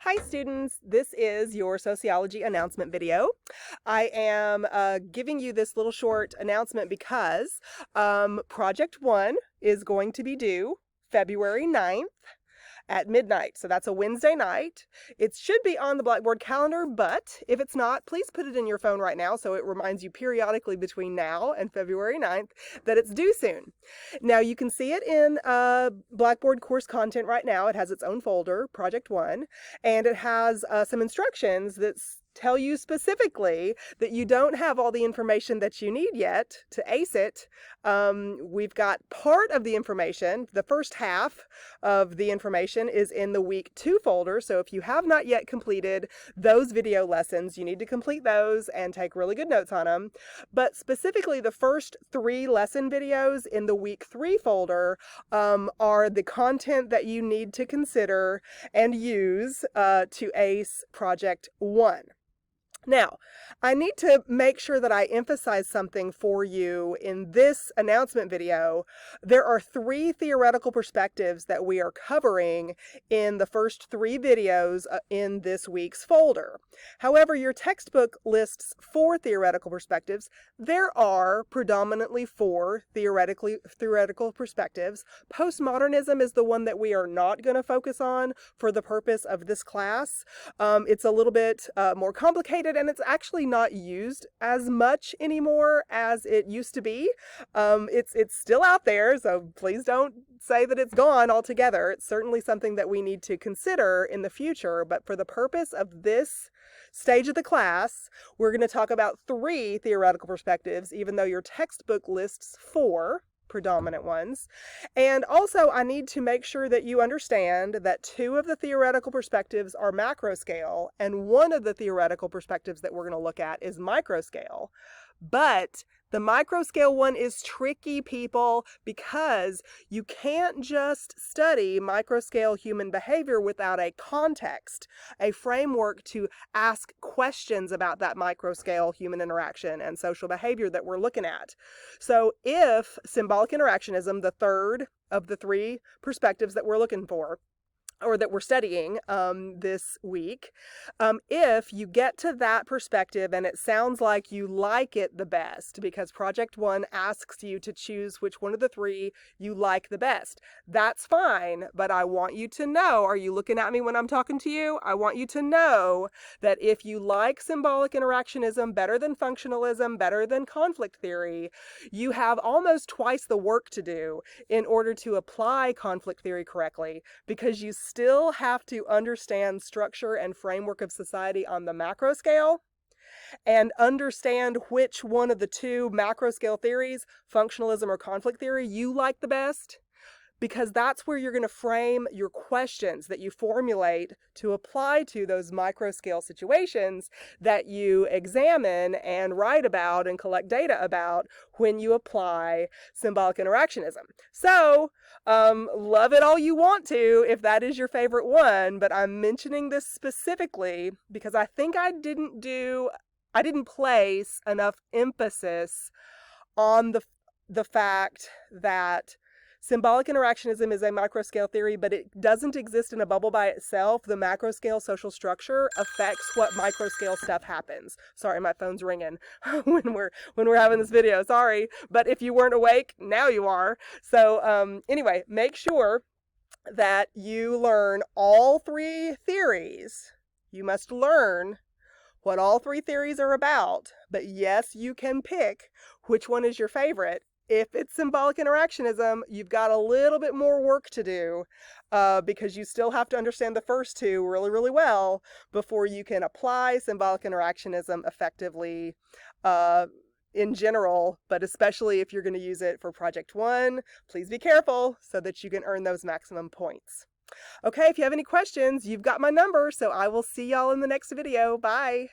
Hi students, this is your sociology announcement video. I am giving you this little short announcement because Project 1 is going to be due February 9th at midnight. So that's a Wednesday night. It should be on the Blackboard calendar, but if it's not, please put it in your phone right now so it reminds you periodically between now and February 9th that it's due soon. Now you can see it in Blackboard course content right now. It has its own folder, Project 1, and it has some instructions that tell you specifically that you don't have all the information that you need yet to ace it. We've got part of the information. The first half of the information is in the week 2 folder. So if you have not yet completed those video lessons, you need to complete those and take really good notes on them. But specifically the first 3 lesson videos in the week 3 folder are the content that you need to consider and use to ace Project 1. Now, I need to make sure that I emphasize something for you in this announcement video. There are 3 theoretical perspectives that we are covering in the first 3 videos in this week's folder. However, your textbook lists 4 theoretical perspectives. There are predominantly 4 theoretical perspectives. Postmodernism is the one that we are not going to focus on for the purpose of this class. It's a little bit more complicated, and it's actually not used as much anymore as it used to be. It's still out there, so please don't say that it's gone altogether. It's certainly something that we need to consider in the future, but for the purpose of this stage of the class, we're going to talk about 3 theoretical perspectives, even though your textbook lists 4 predominant ones. And also, I need to make sure that you understand that 2 of the theoretical perspectives are macroscale, and 1 of the theoretical perspectives that we're going to look at is microscale. But the microscale one is tricky, people, because you can't just study microscale human behavior without a context, a framework to ask questions about that microscale human interaction and social behavior that we're looking at. So if symbolic interactionism, the third of the 3 perspectives that we're looking for, or that we're studying this week, if you get to that perspective and it sounds like you like it the best because Project 1 asks you to choose which one of the 3 you like the best, that's fine, but I want you to know, are you looking at me when I'm talking to you? I want you to know that if you like symbolic interactionism better than functionalism, better than conflict theory, you have almost twice the work to do in order to apply conflict theory correctly, because you still have to understand structure and framework of society on the macro scale and understand which one of the 2 macro scale theories, functionalism or conflict theory, you like the best, because that's where you're going to frame your questions that you formulate to apply to those micro scale situations that you examine and write about and collect data about when you apply symbolic interactionism. So, love it all you want to if that is your favorite one, but I'm mentioning this specifically because I think I didn't place enough emphasis on the fact that symbolic interactionism is a microscale theory, but it doesn't exist in a bubble by itself. The macroscale social structure affects what microscale stuff happens. Sorry, my phone's ringing when we're having this video. Sorry, but if you weren't awake, now you are. So anyway, make sure that you learn all 3 theories. You must learn what all 3 theories are about, but yes, you can pick which one is your favorite. If it's symbolic interactionism, you've got a little bit more work to do because you still have to understand the first 2 really, really well before you can apply symbolic interactionism effectively in general, but especially if you're going to use it for Project 1, please be careful so that you can earn those maximum points. Okay, if you have any questions, you've got my number, so I will see y'all in the next video. Bye.